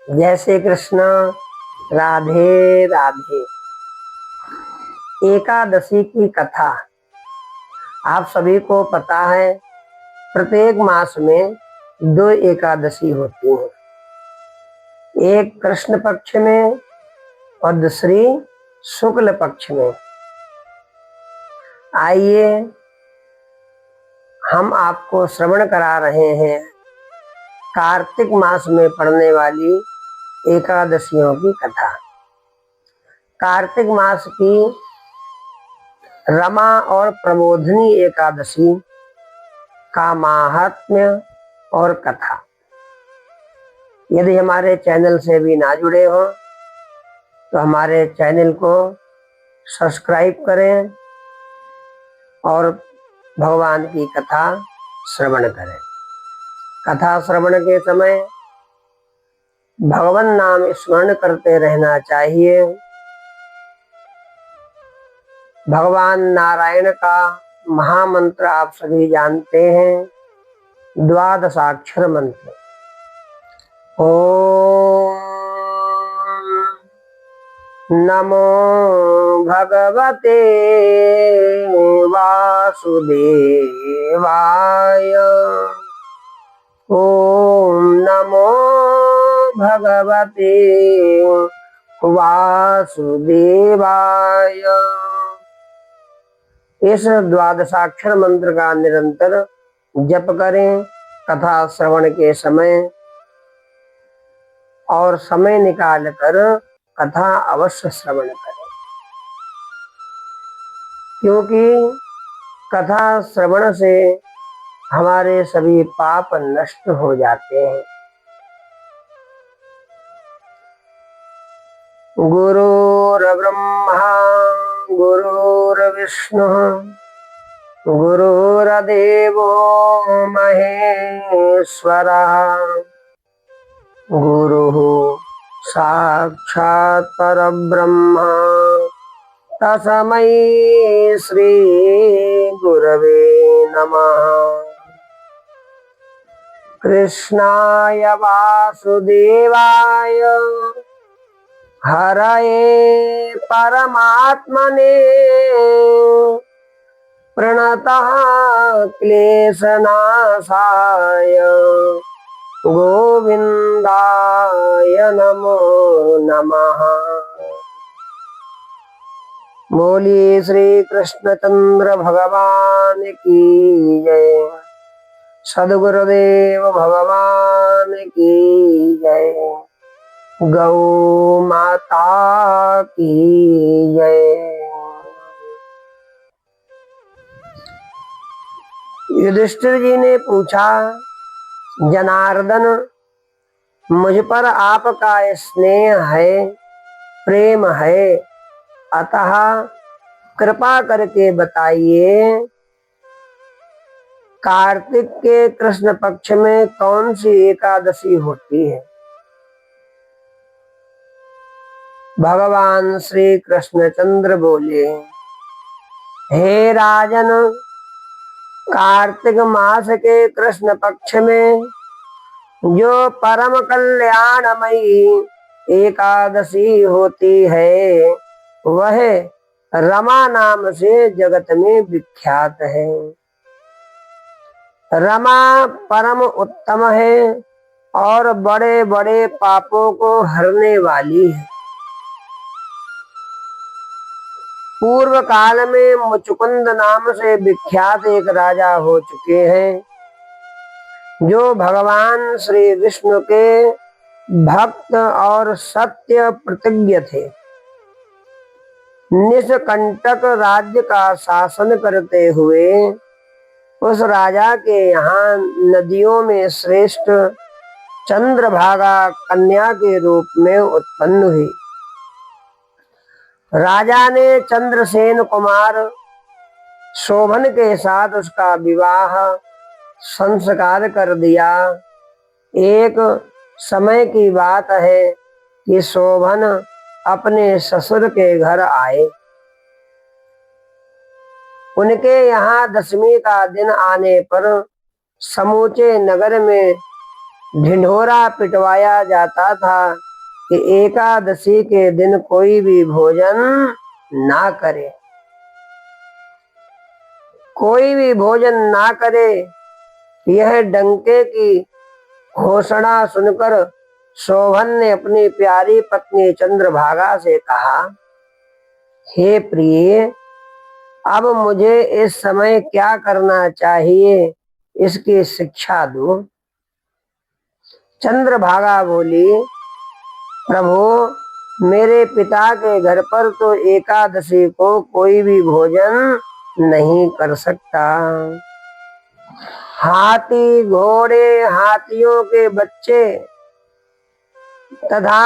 जय श्री कृष्ण। राधे राधे। एकादशी की कथा आप सभी को पता है, प्रत्येक मास में दो एकादशी होती हैं, एक कृष्ण पक्ष में और दूसरी शुक्ल पक्ष में। आइए हम आपको श्रवण करा रहे हैं कार्तिक मास में पड़ने वाली एकादशियों की कथा। कार्तिक मास की रमा और प्रबोधिनी एकादशी का महात्म्य और कथा। यदि हमारे चैनल से भी ना जुड़े हो तो हमारे चैनल को सब्सक्राइब करें और भगवान की कथा श्रवण करें। कथा श्रवण के समय भगवान नाम स्मरण करते रहना चाहिए। भगवान नारायण का महामंत्र आप सभी जानते हैं, द्वादशाक्षर मंत्र। ओम नमो भगवते वासुदेवाय। ओम नमो भगवते वासुदेवाय। इस द्वादशाक्षर मंत्र का निरंतर जप करें कथा श्रवण के समय, और समय निकाल कर कथा अवश्य श्रवण करें, क्योंकि कथा श्रवण से हमारे सभी पाप नष्ट हो जाते हैं। गुरुर्ब्रह्मा गुरुर्विष्णु गुरुर्देवो महेश्वरः गुरुः साक्षात् परब्रह्म तस्मै श्री गुरवे नमः। कृष्णाय वासुदेवाय हरये परमात्मने प्रणतः क्लेशनाशाय गोविंदाय नमो नमः। बोलिए श्री कृष्णचंद्र भगवान की जय। सद्गुरुदेव भगवान की जय। गौ माता की जय। युधिष्ठिर जी ने पूछा, जनार्दन, मुझ पर आपका स्नेह है, प्रेम है, अतः कृपा करके बताइए, कार्तिक के कृष्ण पक्ष में कौन सी एकादशी होती है? भगवान श्री कृष्णचंद्र बोले, हे राजन, कार्तिक मास के कृष्ण पक्ष में जो परम कल्याणमयी एकादशी होती है, वह रमा नाम से जगत में विख्यात है। रमा परम उत्तम है और बड़े बड़े पापों को हरने वाली है। पूर्व काल में मुचुकुंद नाम से विख्यात एक राजा हो चुके हैं, जो भगवान श्री विष्णु के भक्त और सत्य प्रतिज्ञ थे। निष्कंटक राज्य का शासन करते हुए उस राजा के यहाँ नदियों में श्रेष्ठ चंद्रभागा कन्या के रूप में उत्पन्न हुई। राजा ने चंद्रसेन कुमार शोभन के साथ उसका विवाह संस्कार कर दिया। एक समय की बात है कि शोभन अपने ससुर के घर आए। उनके यहाँ दशमी का दिन आने पर समूचे नगर में ढिंढोरा पिटवाया जाता था कि एकादशी के दिन कोई भी भोजन ना करे, कोई भी भोजन ना करे। यह डंके की घोषणा सुनकर शोभन ने अपनी प्यारी पत्नी चंद्रभागा से कहा, हे प्रिय, अब मुझे इस समय क्या करना चाहिए, इसकी शिक्षा दो। चंद्रभागा बोली, प्रभु, मेरे पिता के घर पर तो एकादशी को कोई भी भोजन नहीं कर सकता। हाथी, घोड़े, हाथियों के बच्चे तथा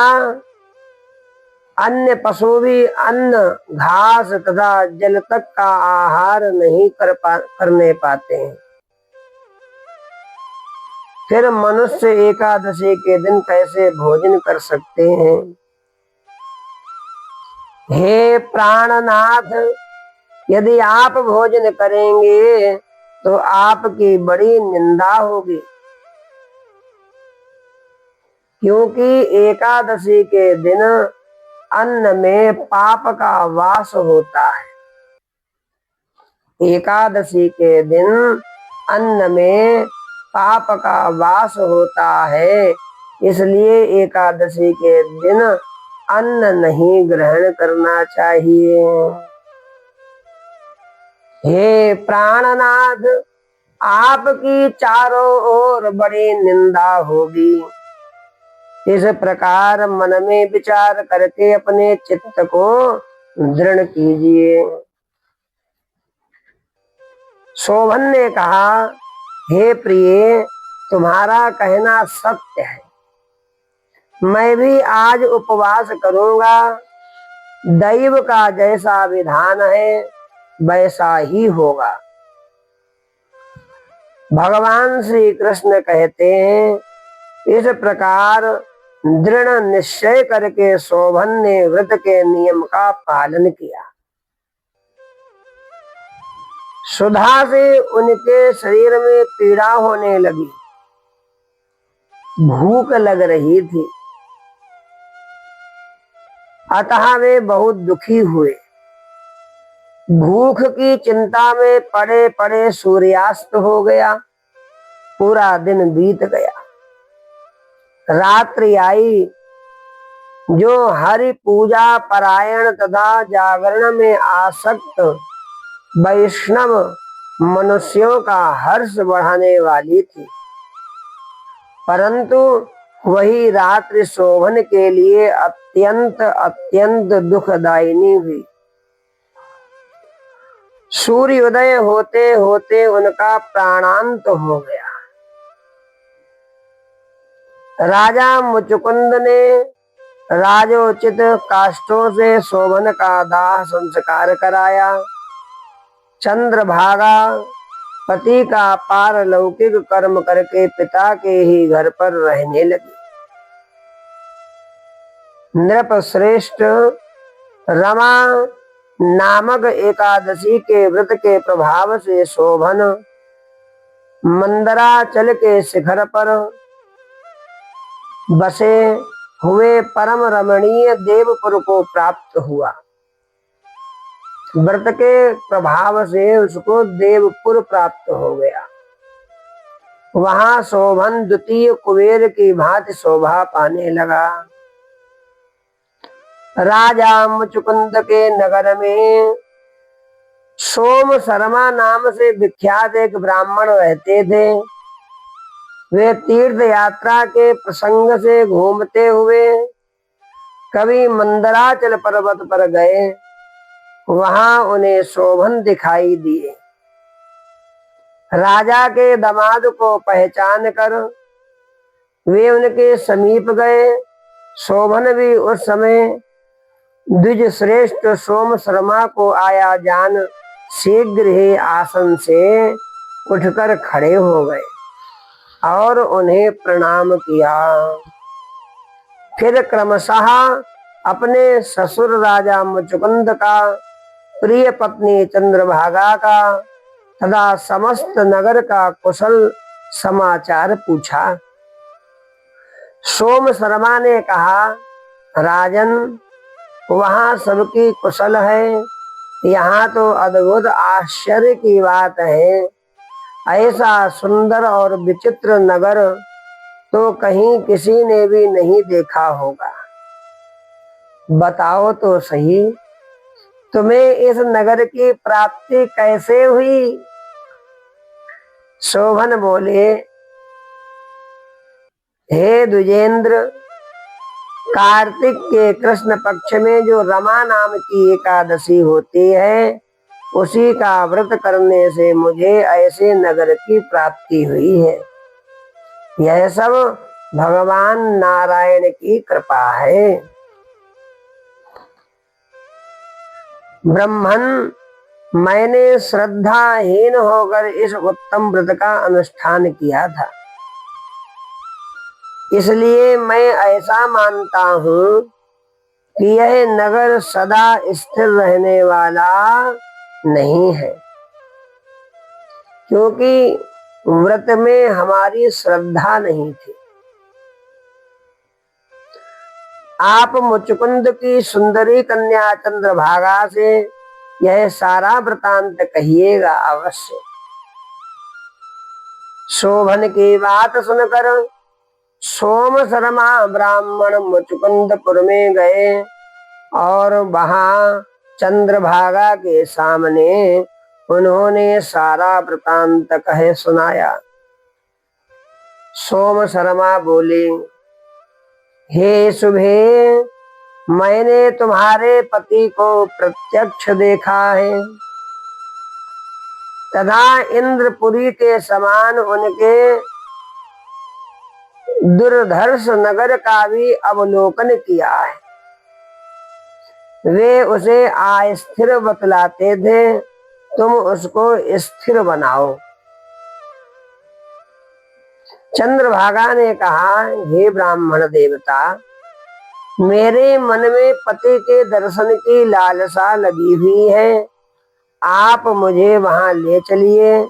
अन्य पशु भी अन्न, घास तथा जल तक का आहार नहीं करने पाते हैं। फिर मनुष्य एकादशी के दिन कैसे भोजन कर सकते हैं? हे प्राणनाथ, यदि आप भोजन करेंगे तो आपकी बड़ी निंदा होगी, क्योंकि एकादशी के दिन अन्न में पाप का वास होता है। एकादशी के दिन अन्न में पाप का वास होता है, इसलिए एकादशी के दिन अन्न नहीं ग्रहण करना चाहिए। हे प्राणनाथ, आपकी चारों ओर बड़ी निंदा होगी। इस प्रकार मन में विचार करके अपने चित्त को दृढ़ कीजिए। शोभन ने कहा, हे प्रिय, तुम्हारा कहना सत्य है। मैं भी आज उपवास करूंगा। दैव का जैसा विधान है वैसा ही होगा। भगवान श्री कृष्ण कहते हैं, इस प्रकार दृढ़ निश्चय करके शोभन ने व्रत के नियम का पालन किया। सुधा से उनके शरीर में पीड़ा होने लगी, भूख लग रही थी, अतः वे बहुत दुखी हुए। भूख की चिंता में पड़े पड़े सूर्यास्त हो गया, पूरा दिन बीत गया। रात्रि आई। जो हरि पूजा परायण तथा जागरण में आसक्त वैष्णव मनुष्यों का हर्ष बढ़ाने वाली थी, परंतु वही रात्रि शोभन के लिए अत्यंत अत्यंत दुखदायिनी हुई। सूर्योदय होते होते उनका प्राणांत हो गया। राजा मुचुकुंद ने राजोचित काष्ठों से शोभन का दाह संस्कार कराया। चंद्रभागा पति का पारलौकिक कर्म करके पिता के ही घर पर रहने लगी। नृप श्रेष्ठ रमा नामक एकादशी के व्रत के प्रभाव से शोभन मंदराचल के शिखर पर बसे हुए परम रमणीय देवपुर को प्राप्त हुआ। व्रत के प्रभाव से उसको देवपुर प्राप्त हो गया। वहां शोभन द्वितीय कुबेर की भांति शोभा पाने लगा। राजा मुचुकुंद के नगर में सोम शर्मा नाम से विख्यात एक ब्राह्मण रहते थे। वे तीर्थ यात्रा के प्रसंग से घूमते हुए कभी मंदराचल पर्वत पर गए। वहां उन्हें शोभन दिखाई दिए। राजा के दामाद को पहचान कर वे उनके समीप गए। शोभन भी उस समय द्विज श्रेष्ठ सोम शर्मा को आया जान शीघ्र ही आसन से उठकर खड़े हो गए और उन्हें प्रणाम किया। फिर क्रमशः अपने ससुर राजा मुचुकुंद का, प्रिय पत्नी चंद्रभागा का तथा समस्त नगर का कुशल समाचार पूछा। सोम शर्मा ने कहा, राजन, वहां सबकी कुशल है, यहाँ तो अद्भुत आश्चर्य की बात है। ऐसा सुंदर और विचित्र नगर तो कहीं किसी ने भी नहीं देखा होगा। बताओ तो सही, तुम्हें इस नगर की प्राप्ति कैसे हुई? शोभन बोले, हे द्विजेंद्र, कार्तिक के कृष्ण पक्ष में जो रमा नाम की एकादशी होती है, उसी का व्रत करने से मुझे ऐसे नगर की प्राप्ति हुई है। यह सब भगवान नारायण की कृपा है। ब्रह्मन, मैंने श्रद्धाहीन होकर इस उत्तम व्रत का अनुष्ठान किया था, इसलिए मैं ऐसा मानता हूँ कि यह नगर सदा स्थिर रहने वाला नहीं है, क्योंकि व्रत में हमारी श्रद्धा नहीं थी। आप मुचकुंद की सुंदरी कन्या चंद्रभागा से यह सारा वृतांत कहिएगा अवश्य। शोभन की बात सुनकर सोम शर्मा ब्राह्मण मुचकुंदपुर में गए और वहां चंद्रभागा के सामने उन्होंने सारा वृतांत कहे सुनाया। सोम शर्मा बोले, हे शुभे, मैंने तुम्हारे पति को प्रत्यक्ष देखा है तथा इंद्रपुरी के समान उनके दुर्धर्ष नगर का भी अवलोकन किया है। वे उसे अस्थिर बतलाते थे, तुम उसको स्थिर बनाओ। चंद्रभागा ने कहा, हे ब्राह्मण देवता, मेरे मन में पति के दर्शन की लालसा लगी हुई है, आप मुझे वहां ले चलिए।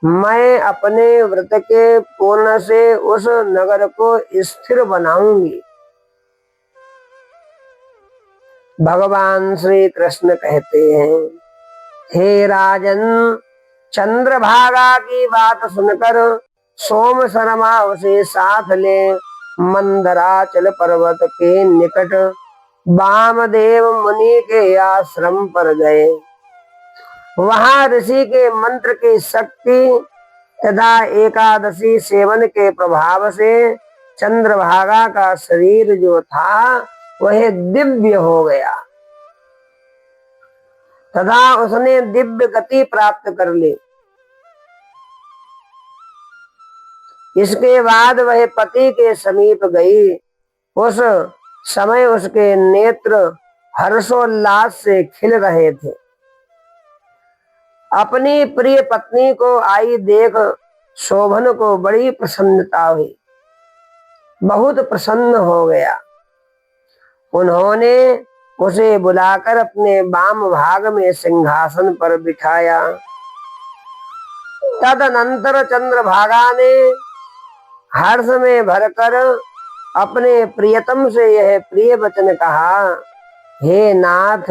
मैं अपने व्रत के पूर्ण से उस नगर को स्थिर बनाऊंगी। भगवान श्री कृष्ण कहते हैं, हे राजन, चंद्रभागा की बात सुनकर सोम शर्मा उसे साथ ले मंदराचल पर्वत के निकट वामदेव मुनि के आश्रम पर गए। वहां ऋषि के मंत्र की शक्ति तथा एकादशी सेवन के प्रभाव से चंद्रभागा का शरीर जो था वह दिव्य हो गया तथा उसने दिव्य गति प्राप्त कर ली। इसके बाद वह पति के समीप गई। उस समय उसके नेत्र हर्षोल्लास से खिल रहे थे। अपनी प्रिय पत्नी को आई देख शोभन को बड़ी प्रसन्नता हुई, बहुत प्रसन्न हो गया। उन्होंने उसे बुलाकर अपने वाम भाग में सिंहासन पर बिठाया। तदनंतर चंद्रभागा ने हर्ष में भरकर अपने प्रियतम से यह प्रिय वचन कहा, हे नाथ,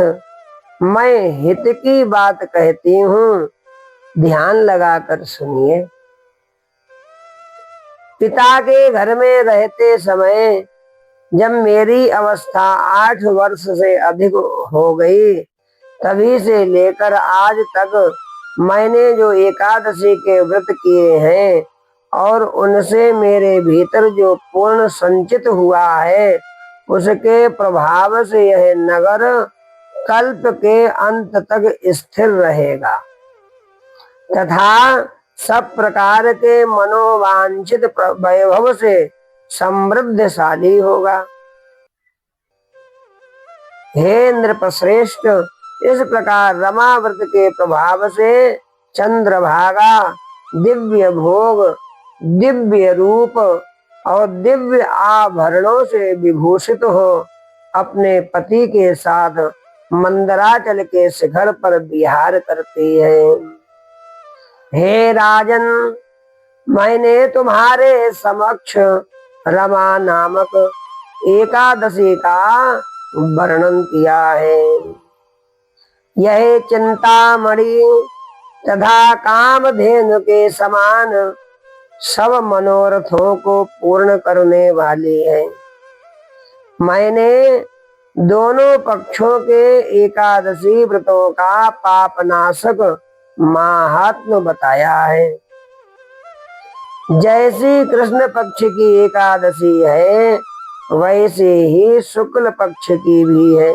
मैं हित की बात कहती हूँ, ध्यान लगाकर सुनिए। पिता के घर में रहते समय जब मेरी अवस्था 8 वर्ष से अधिक हो गई, तभी से लेकर आज तक मैंने जो एकादशी के व्रत किए हैं और उनसे मेरे भीतर जो पूर्ण संचित हुआ है, उसके प्रभाव से यह नगर कल्प के अंत तक स्थिर रहेगा तथा सब प्रकार के मनोवांछित वैभव से समृद्धशाली होगा। हे नृपश्रेष्ठ, इस प्रकार रमा व्रत के प्रभाव से चंद्रभागा दिव्य भोग, दिव्य रूप और दिव्य आभरणों से विभूषित हो अपने पति के साथ मंदराचल के शिखर पर विहार करती है। हे राजन, मैंने तुम्हारे समक्ष रमा नामक एकादशी का वर्णन किया है। यह चिंतामणि तथा कामधेनु के समान सब मनोरथों को पूर्ण करने वाली है। मैंने दोनों पक्षों के एकादशी व्रतों का पापनाशक महात्म्य बताया है। जैसी कृष्ण पक्ष की एकादशी है वैसे ही शुक्ल पक्ष की भी है।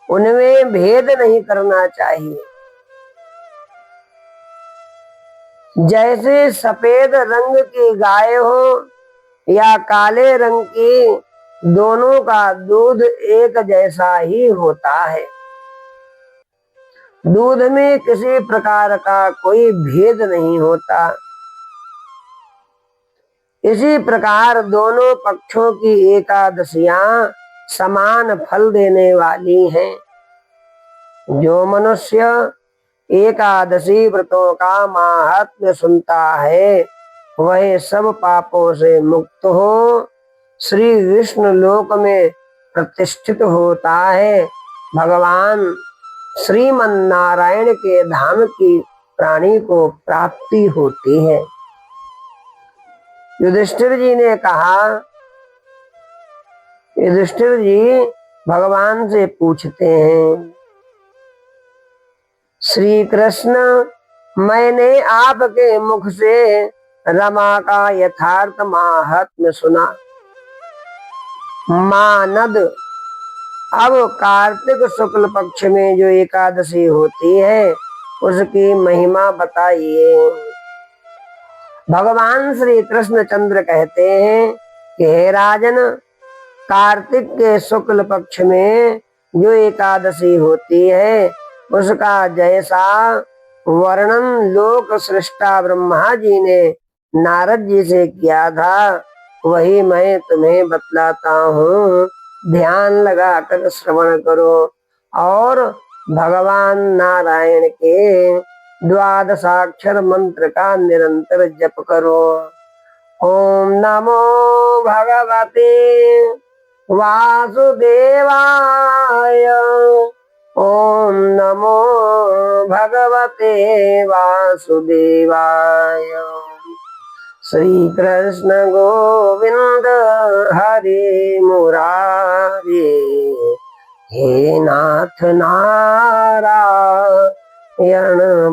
उनमें भेद नहीं करना चाहिए। जैसे सफेद रंग की गाय हो या काले रंग की, दोनों का दूध एक जैसा ही होता है। दूध में किसी प्रकार का कोई भेद नहीं होता। इसी प्रकार दोनों पक्षों की एकादशियां समान फल देने वाली हैं। जो मनुष्य एकादशी व्रतों का महात्म्य सुनता है वह सब पापों से मुक्त हो श्री विष्णु लोक में प्रतिष्ठित होता है। भगवान श्रीमन नारायण के धाम की प्राणी को प्राप्ति होती है। युधिष्ठिर जी ने कहा, युधिष्ठिर जी भगवान से पूछते हैं, श्री कृष्ण, मैंने आपके मुख से रमा का यथार्थ महात्म्य सुना। मानद, अब कार्तिक शुक्ल पक्ष में जो एकादशी होती है उसकी महिमा बताइए। भगवान श्री कृष्ण चंद्र कहते हैं कि हे राजन, कार्तिक के शुक्ल पक्ष में जो एकादशी होती है उसका जैसा वर्णन लोक सृष्टा ब्रह्मा जी ने नारद जी से किया था वही मैं तुम्हें बतलाता हूँ। ध्यान लगाकर श्रवण करो और भगवान नारायण के द्वादशाक्षर मंत्र का निरंतर जप करो। ओम नमो भगवते वासुदेवाय। ओम नमो भगवते वासुदेवाय। श्री कृष्ण गोविंद हरे मुरारे, हे नाथ नारायण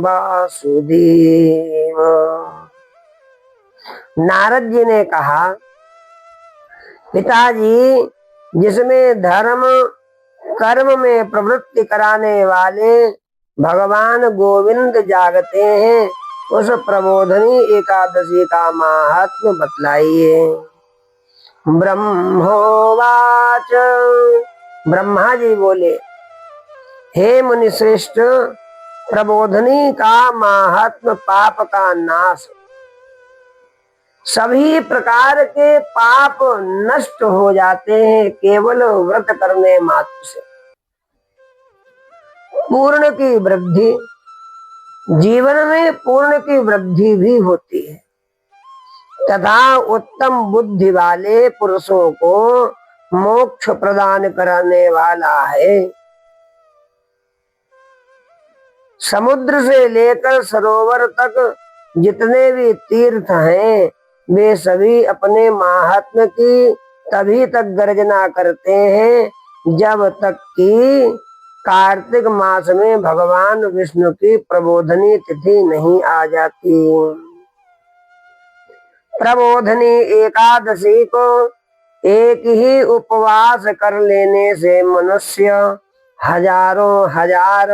वासुदेव। नारद जी ने कहा, पिताजी, जिसमें धर्म कर्म में प्रवृत्ति कराने वाले भगवान गोविंद जागते हैं उस प्रबोधनी एकादशी का महात्म्य बतलाइए। ब्रह्मोवाच, ब्रह्मा जी बोले, हे मुनि श्रेष्ठ, प्रबोधनी का महात्म्य पाप का नाश, सभी प्रकार के पाप नष्ट हो जाते हैं केवल व्रत करने मात्र से। पूर्ण की वृद्धि, जीवन में पूर्ण की वृद्धि भी होती है तथा उत्तम बुद्धि वाले पुरुषों को मोक्ष प्रदान करने वाला है। समुद्र से लेकर सरोवर तक जितने भी तीर्थ हैं वे सभी अपने महात्म्य की तभी तक गर्जना करते हैं जब तक कि कार्तिक मास में भगवान विष्णु की प्रबोधनी तिथि नहीं आ जाती। प्रबोधनी एकादशी को एक ही उपवास कर लेने से मनुष्य हजारों हजार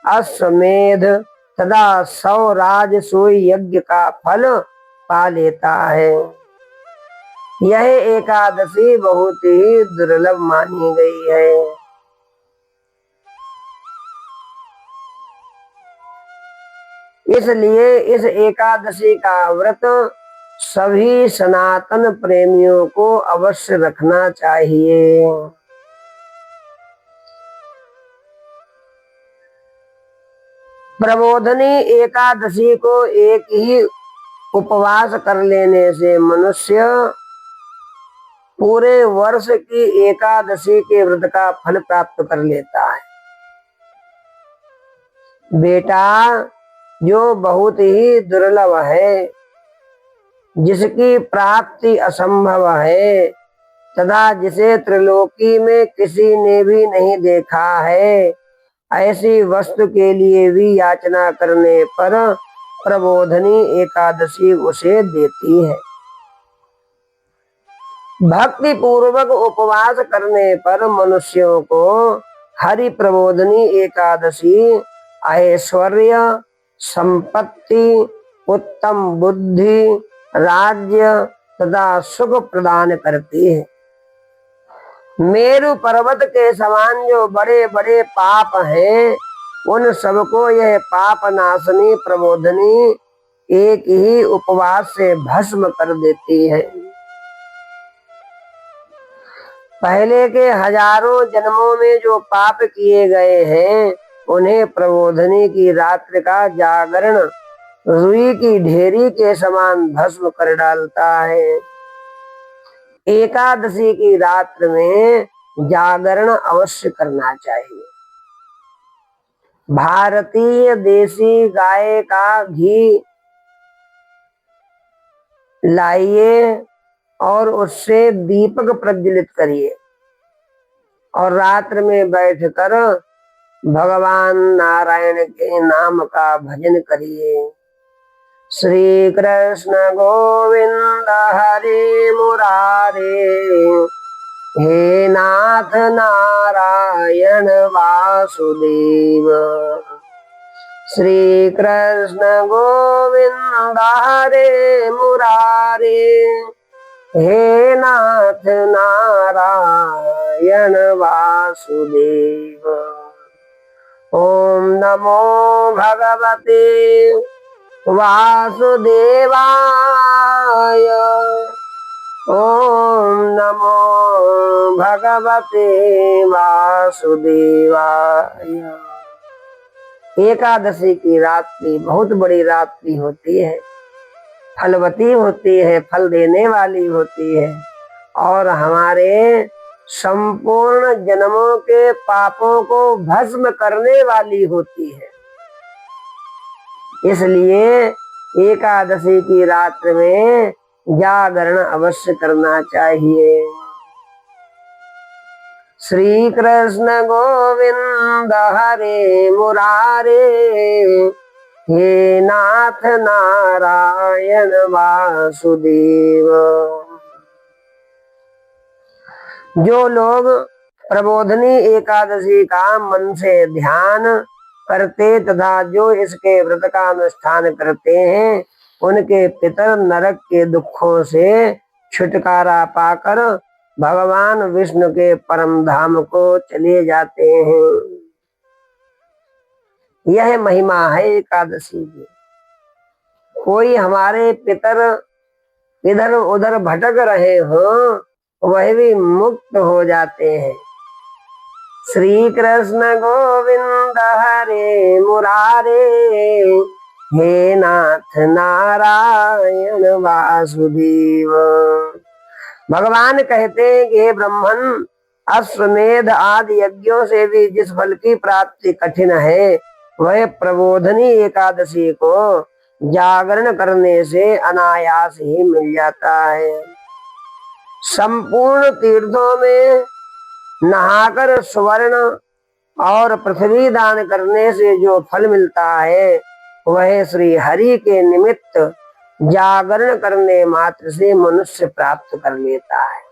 अश्वमेध तथा 100 राजसूय यज्ञ का फल पा लेता है। यह एकादशी बहुत ही दुर्लभ मानी गई है। इसलिए इस एकादशी का व्रत सभी सनातन प्रेमियों को अवश्य रखना चाहिए। प्रबोधनी एकादशी को एक ही उपवास कर लेने से मनुष्य पूरे वर्ष की एकादशी के व्रत का फल प्राप्त कर लेता है। बेटा, जो बहुत ही दुर्लभ है, जिसकी प्राप्ति असंभव है तथा जिसे त्रिलोकी में किसी ने भी नहीं देखा है, ऐसी वस्तु के लिए भी याचना करने पर प्रबोधनी एकादशी उसे देती है। भक्ति पूर्वक उपवास करने पर मनुष्यों को हरि प्रबोधनी एकादशी ऐश्वर्य, संपत्ति, उत्तम बुद्धि, राज्य तथा सुख प्रदान करती है। मेरु पर्वत के समान जो बड़े बड़े पाप हैं, उन सबको यह पाप नाशनी प्रबोधनी एक ही उपवास से भस्म कर देती है। पहले के हजारों जन्मों में जो पाप किए गए हैं, उन्हें प्रबोधनी की रात्रि का जागरण रुई की ढेरी के समान भस्म कर डालता है। एकादशी की रात्रि में जागरण अवश्य करना चाहिए। भारतीय देसी गाय का घी लाइए और उससे दीपक प्रज्वलित करिए और रात्र में बैठकर भगवान नारायण के नाम का भजन करिए। श्री कृष्ण गोविंद हरे मुरारे, हे नाथ नारायण वासुदेव। श्री कृष्ण गोविंद हरे मुरारे, हे नाथ नारायण वासुदेव। ओम नमो भगवते वासुदेवाय। ओम नमो भगवते वासुदेवाय। एकादशी की रात्रि बहुत बड़ी रात्रि होती है, फलवती होती है, फल देने वाली होती है और हमारे संपूर्ण जन्मों के पापों को भस्म करने वाली होती है। इसलिए एकादशी की रात्रि में जागरण अवश्य करना चाहिए। श्री कृष्ण गोविंद हरे मुरारे, हे नाथ नारायण वासुदेव। जो लोग प्रबोधनी एकादशी का मन से ध्यान करते तथा जो इसके व्रत का अनुष्ठान करते हैं, उनके पितर नरक के दुखों से छुटकारा पाकर भगवान विष्णु के परम धाम को चले जाते हैं। यह महिमा है एकादशी की। कोई हमारे पितर इधर उधर भटक रहे हों, वह भी मुक्त हो जाते हैं। श्री कृष्ण गोविंद हरे मुरारे, हे नाथ नारायण वासुदेव। भगवान कहते हैं कि हे ब्राह्मण, अश्वमेध आदि यज्ञों से भी जिस फल की प्राप्ति कठिन है, वह प्रबोधनी एकादशी को जागरण करने से अनायास ही मिल जाता है। संपूर्ण तीर्थों में नहाकर स्वर्ण और पृथ्वी दान करने से जो फल मिलता है, वह श्री हरि के निमित्त जागरण करने मात्र से मनुष्य प्राप्त कर लेता है।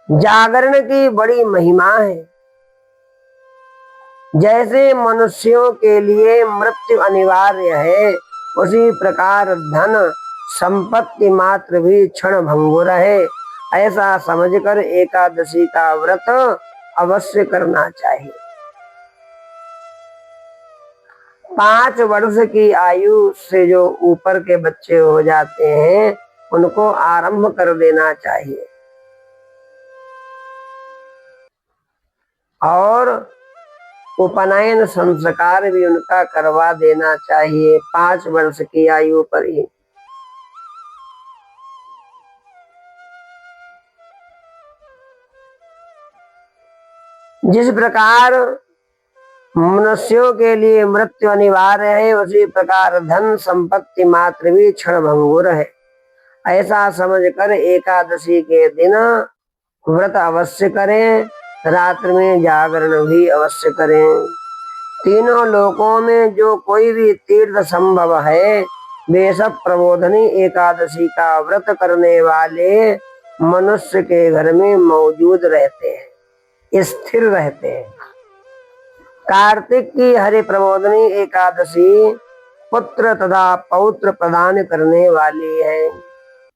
जागरण की बड़ी महिमा है। जैसे मनुष्यों के लिए मृत्यु अनिवार्य है, उसी प्रकार धन संपत्ति मात्र भी क्षण भंगुर है। ऐसा समझकर एकादशी का व्रत अवश्य करना चाहिए। 5 वर्ष की आयु से जो ऊपर के बच्चे हो जाते हैं, उनको आरंभ कर देना चाहिए और उपनयन संस्कार भी उनका करवा देना चाहिए 5 वर्ष की आयु पर ही। जिस प्रकार मनुष्यों के लिए मृत्यु अनिवार्य है, उसी प्रकार धन संपत्ति मात्र भी क्षणभंगुर है। ऐसा समझकर एकादशी के दिन व्रत अवश्य करें, रात्रि में जागरण भी अवश्य करें। तीनों लोकों में जो कोई भी तीर्थ संभव है, वे सब प्रबोधनी एकादशी का व्रत करने वाले मनुष्य के घर में मौजूद रहते हैं, स्थिर रहते हैं। कार्तिक की हरि प्रबोधनी एकादशी पुत्र तथा पौत्र प्रदान करने वाली है।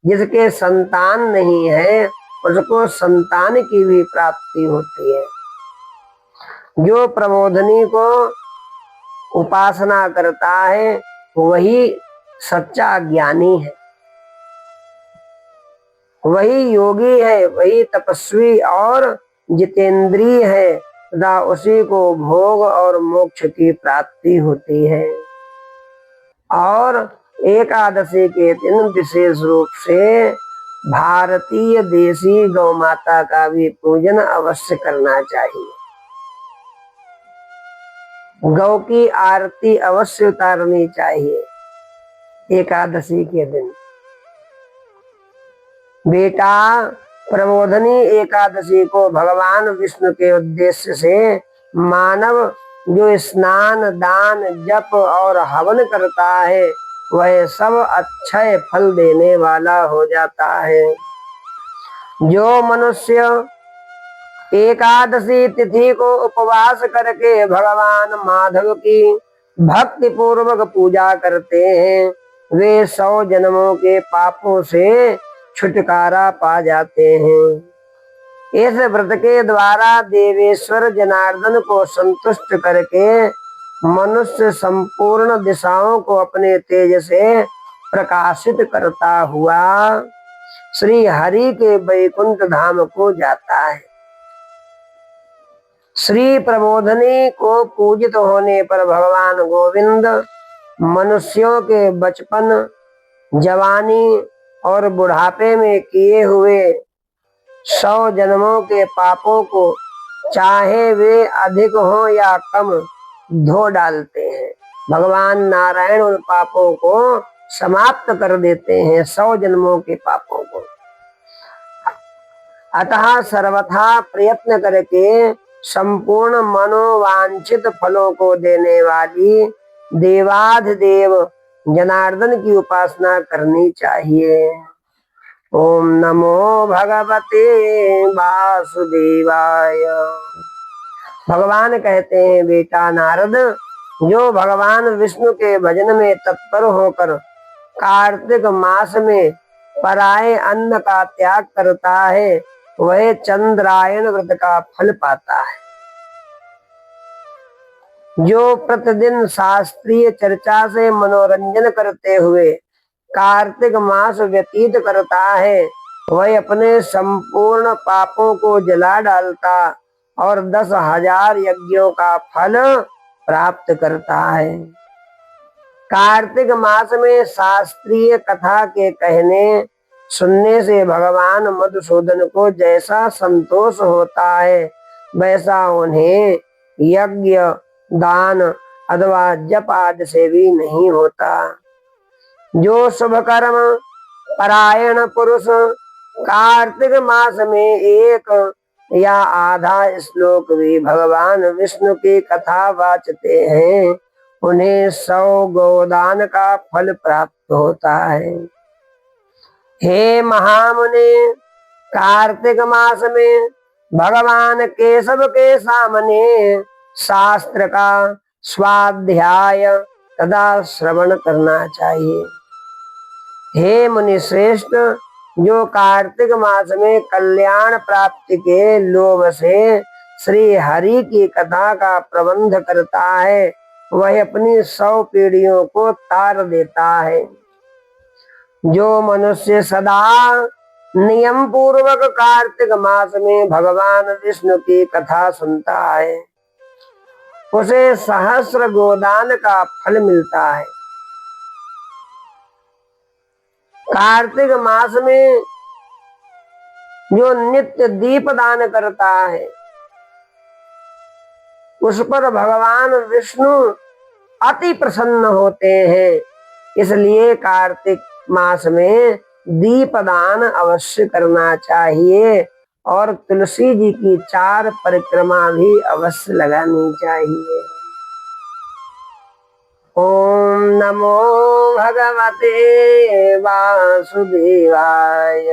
जिसके संतान नहीं है, उसको संतान की भी प्राप्ति होती है। जो प्रबोधनी को उपासना करता है, वही सच्चा ज्ञानी है, वही योगी है, वही तपस्वी और जितेंद्रिय है तथा उसी को भोग और मोक्ष की प्राप्ति होती है। और एकादशी के दिन विशेष रूप से भारतीय देसी गौ माता का भी पूजन अवश्य करना चाहिए। गौ की आरती अवश्य उतारनी चाहिए एकादशी के दिन। बेटा, प्रबोधनी एकादशी को भगवान विष्णु के उद्देश्य से मानव जो स्नान दान जप और हवन करता है, वह सब अक्षय फल देने वाला हो जाता है। जो मनुष्य एकादशी तिथि को उपवास करके भगवान माधव की भक्ति पूर्वक पूजा करते हैं, वे 100 जन्मों के पापों से छुटकारा पा जाते हैं। इस व्रत के द्वारा देवेश्वर जनार्दन को संतुष्ट करके मनुष्य संपूर्ण दिशाओं को अपने तेज से प्रकाशित करता हुआ श्री हरि के वैकुंठ धाम को जाता है। श्री प्रबोधनी को पूजित होने पर भगवान गोविंद मनुष्यों के बचपन, जवानी और बुढ़ापे में किए हुए 100 जन्मों के पापों को, चाहे वे अधिक हो या कम, धो डालते हैं। भगवान नारायण उन पापों को समाप्त कर देते हैं, 100 जन्मों के पापों को। अतः सर्वथा प्रयत्न करके संपूर्ण मनोवांछित फलों को देने वाली देवाधिदेव जनार्दन की उपासना करनी चाहिए। ओम नमो भगवते वासुदेवाय। भगवान कहते हैं, बेटा नारद, जो भगवान विष्णु के भजन में तत्पर होकर कार्तिक मास में पराये अन्न का त्याग करता है, वह चंद्रायन व्रत का फल पाता है। जो प्रतिदिन शास्त्रीय चर्चा से मनोरंजन करते हुए कार्तिक मास व्यतीत करता है, वह अपने संपूर्ण पापों को जला डालता और 10,000 यज्ञों का फल प्राप्त करता है। कार्तिक मास में शास्त्रीय कथा के कहने सुनने से भगवान मधुसूदन को जैसा संतोष होता है, वैसा उन्हें यज्ञ, दान अथवा जप आदि से भी नहीं होता। जो शुभ कर्म परायण पुरुष कार्तिक मास में 1 या आधा श्लोक भी भगवान विष्णु की कथा वाचते हैं, उन्हें 100 गोदान का फल प्राप्त होता है। हे महामुने, कार्तिक मास में भगवान केशव के सामने शास्त्र का स्वाध्याय तथा श्रवण करना चाहिए। हे मुनि श्रेष्ठ, जो कार्तिक मास में कल्याण प्राप्ति के लोभ से श्री हरि की कथा का प्रबंध करता है, वह अपनी 100 पीढ़ियों को तार देता है। जो मनुष्य सदा नियम पूर्वक कार्तिक मास में भगवान विष्णु की कथा सुनता है, उसे 1,000 गोदान का फल मिलता है। कार्तिक मास में जो नित्य दीप दान करता है, उस पर भगवान विष्णु अति प्रसन्न होते हैं। इसलिए कार्तिक मास में दीपदान अवश्य करना चाहिए और तुलसी जी की 4 परिक्रमा भी अवश्य लगानी चाहिए। ओम नमो भगवते वासुदेवाय।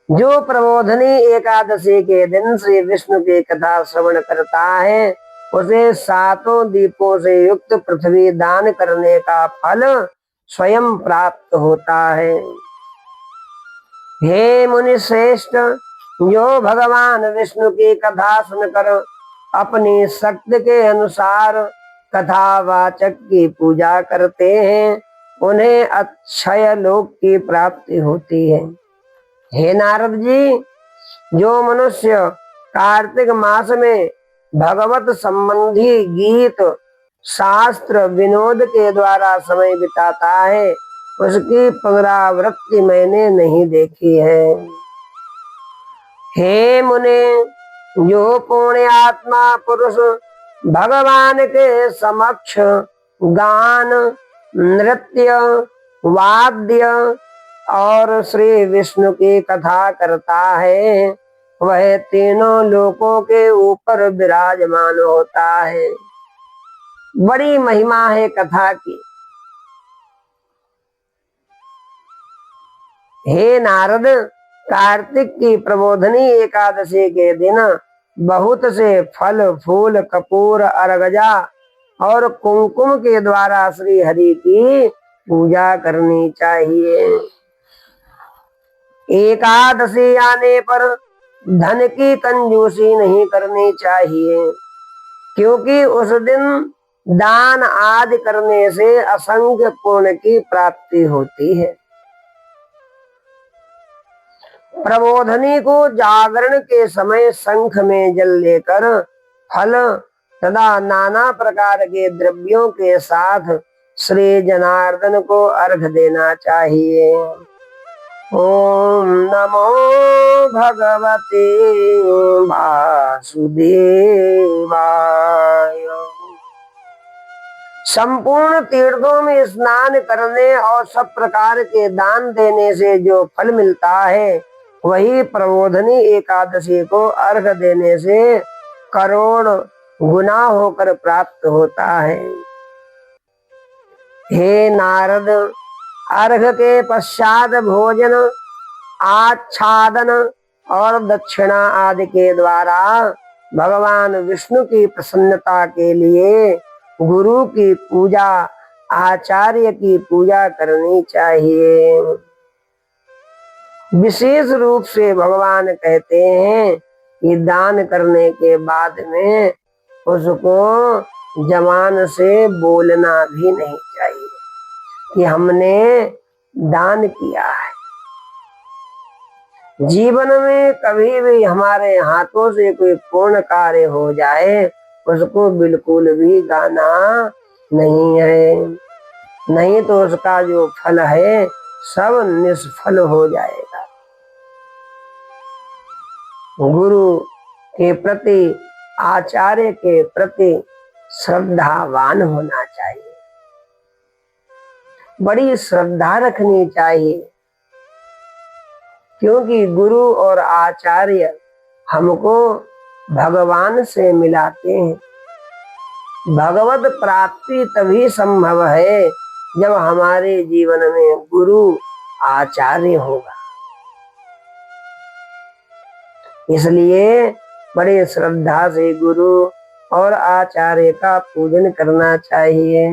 जो प्रबोधनी एकादशी के दिन श्री विष्णु की कथा श्रवण करता है उसे 7 दीपों से युक्त पृथ्वी दान करने का फल स्वयं प्राप्त होता है। हे मुनि श्रेष्ठ, जो भगवान विष्णु की कथा सुनकर अपनी शक्ति के अनुसार कथावाचक की पूजा करते हैं उन्हें अक्षय लोक की प्राप्ति होती है। हे नारद जी, जो मनुष्य कार्तिक मास में भगवत संबंधी गीत शास्त्र विनोद के द्वारा समय बिताता है उसकी पुनरावृत्ति मैंने नहीं देखी है। हे मुने, जो पुण्य आत्मा पुरुष भगवान के समक्ष गान, नृत्य, वाद्य और श्री विष्णु की कथा करता है वह तीनों लोकों के ऊपर विराजमान होता है। बड़ी महिमा है कथा की। हे नारद, कार्तिक की प्रबोधनी एकादशी के दिन बहुत से फल फूल कपूर अर्घजा और कुमकुम के द्वारा श्री हरि की पूजा करनी चाहिए। एकादशी आने पर धन की कंजूसी नहीं करनी चाहिए क्योंकि उस दिन दान आदि करने से असंख्य पुण्य की प्राप्ति होती है। प्रबोधनी को जागरण के समय शंख में जल लेकर फल तथा नाना प्रकार के द्रव्यों के साथ श्री जनार्दन को अर्घ देना चाहिए। ओम नमो भगवते वासुदेवाय। संपूर्ण तीर्थों में स्नान करने और सब प्रकार के दान देने से जो फल मिलता है वही प्रबोधनी एकादशी को अर्घ देने से करोड़ गुना होकर प्राप्त होता है। हे नारद, अर्घ के पश्चात भोजन, आच्छादन और दक्षिणा आदि के द्वारा भगवान विष्णु की प्रसन्नता के लिए गुरु की पूजा, आचार्य की पूजा करनी चाहिए। विशेष रूप से भगवान कहते हैं कि दान करने के बाद में उसको जबान से बोलना भी नहीं चाहिए कि हमने दान किया है। जीवन में कभी भी हमारे हाथों से कोई पूर्ण कार्य हो जाए उसको बिल्कुल भी गाना नहीं है, नहीं तो उसका जो फल है सब निष्फल हो जाएगा। गुरु के प्रति, आचार्य के प्रति श्रद्धावान होना चाहिए, बड़ी श्रद्धा रखनी चाहिए क्योंकि गुरु और आचार्य हमको भगवान से मिलाते हैं। भगवत प्राप्ति तभी संभव है जब हमारे जीवन में गुरु आचार्य होगा। इसलिए बड़े श्रद्धा से गुरु और आचार्य का पूजन करना चाहिए।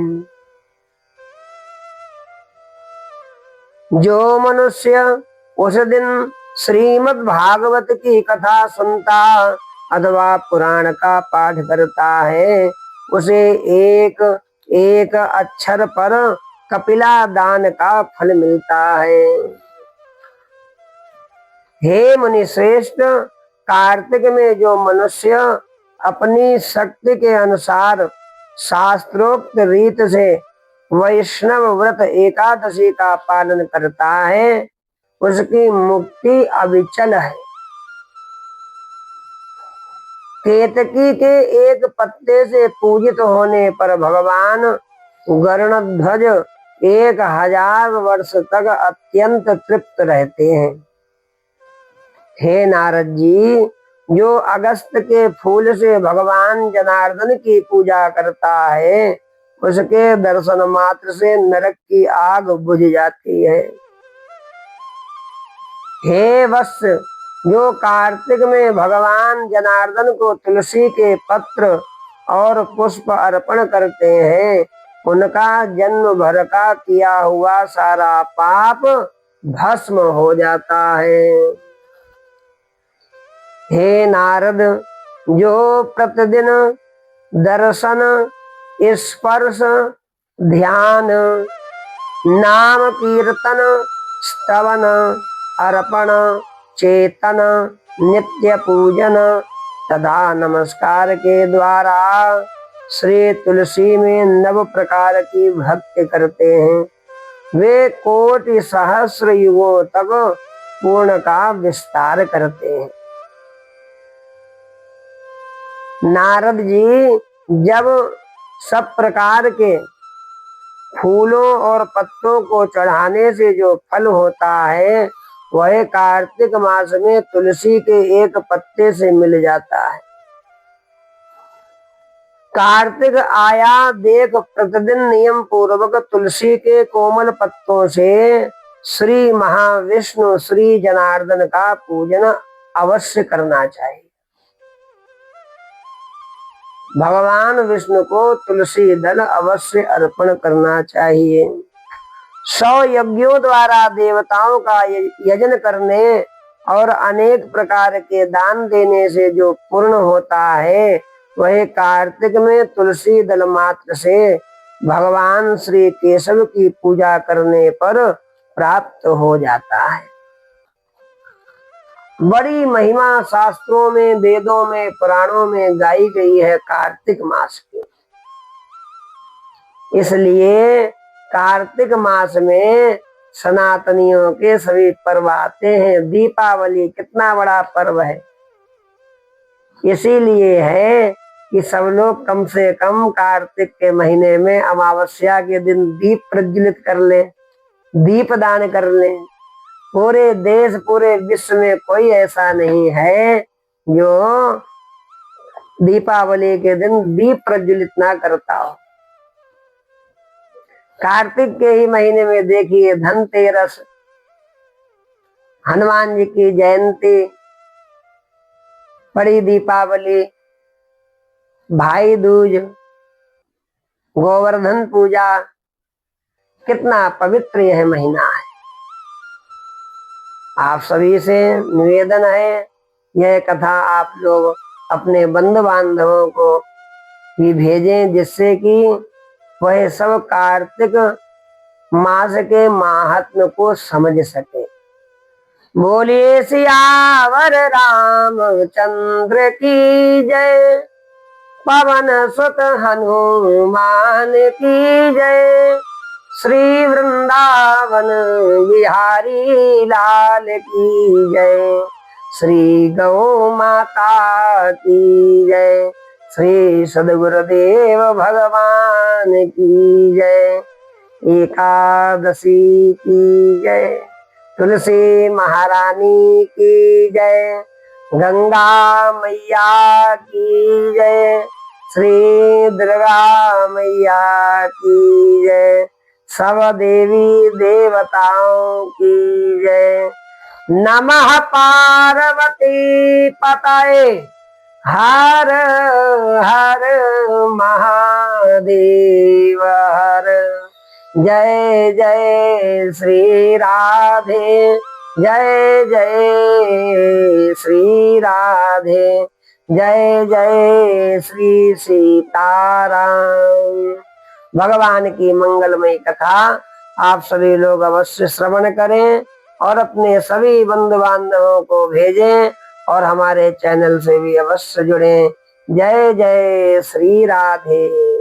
जो मनुष्य उस दिन श्रीमद् भागवत की कथा सुनता अथवा पुराण का पाठ करता है उसे एक एक अक्षर पर कपिला दान का फल मिलता है। हे मुनि श्रेष्ठ, कार्तिक में जो मनुष्य अपनी शक्ति के अनुसार शास्त्रोक्त रीत से वैष्णव व्रत एकादशी का पालन करता है उसकी मुक्ति अविचल है। केतकी के एक पत्ते से पूजित होने पर भगवान गरुड़ध्वज 1000 वर्ष तक अत्यंत तृप्त रहते हैं। हे नारद जी, जो अगस्त के फूल से भगवान जनार्दन की पूजा करता है, उसके दर्शन मात्र से नरक की आग बुझ जाती है। हे वत्स, जो कार्तिक में भगवान जनार्दन को तुलसी के पत्र और पुष्प अर्पण करते हैं, उनका जन्म भर का किया हुआ सारा पाप भस्म हो जाता है। हे नारद, जो प्रतिदिन दर्शन, स्पर्श, ध्यान, नाम कीर्तन, स्तवन, अर्पण, चेतन, नित्य पूजन तथा नमस्कार के द्वारा श्री तुलसी में 9 प्रकार की भक्ति करते हैं, वे कोटि सहस्र युगों तक पूर्ण का विस्तार करते हैं। नारद जी, जब सब प्रकार के फूलों और पत्तों को चढ़ाने से जो फल होता है, वह कार्तिक मास में तुलसी के एक पत्ते से मिल जाता है। कार्तिक आया देख प्रतिदिन नियम पूर्वक तुलसी के कोमल पत्तों से श्री महाविष्णु श्री जनार्दन का पूजन अवश्य करना चाहिए। भगवान विष्णु को तुलसी दल अवश्य अर्पण करना चाहिए। 100 यज्ञों द्वारा देवताओं का यजन करने और अनेक प्रकार के दान देने से जो पूर्ण होता है, वह कार्तिक में तुलसी दल मात्र से भगवान श्री केशव की पूजा करने पर प्राप्त हो जाता है। बड़ी महिमा शास्त्रों में, वेदों में, पुराणों में गाई गई है कार्तिक मास की। इसलिए कार्तिक मास में सनातनियों के सभी पर्व आते हैं। दीपावली कितना बड़ा पर्व है, इसीलिए है कि सब लोग कम से कम कार्तिक के महीने में अमावस्या के दिन दीप प्रज्वलित कर ले, दीप दान कर ले। पूरे देश, पूरे विश्व में कोई ऐसा नहीं है जो दीपावली के दिन दीप प्रज्वलित ना करता हो। कार्तिक के ही महीने में देखिए धनतेरस, हनुमान जी की जयंती, बड़ी दीपावली, भाई दूज, गोवर्धन पूजा, कितना पवित्र यह महीना है। आप सभी से निवेदन है, यह कथा आप लोग अपने बंधु बांधवों को भी भेजें, जिससे कि वह सब कार्तिक मास के महात्म्य को समझ सके। बोलिए सियावर रामचंद्र की जय, पवन सुत हनुमान की जय, श्री वृंदावन बिहारी लाल की जय, श्री गौ माता की जय, श्री सद्गुरुदेव भगवान की जय, एकादशी की जय, तुलसी महारानी की जय, गंगा मैया की जय, श्री दुर्गा मैया की जय, सब देवी देवताओं की जय। नमः पार्वती पतये हर हर महादेव हर। जय जय श्री राधे, जय जय श्री राधे, जय जय श्री सीताराम। भगवान की मंगलमयी कथा आप सभी लोग अवश्य श्रवण करें और अपने सभी बंधु बांधवों को भेजें और हमारे चैनल से भी अवश्य जुड़ें। जय जय श्री राधे।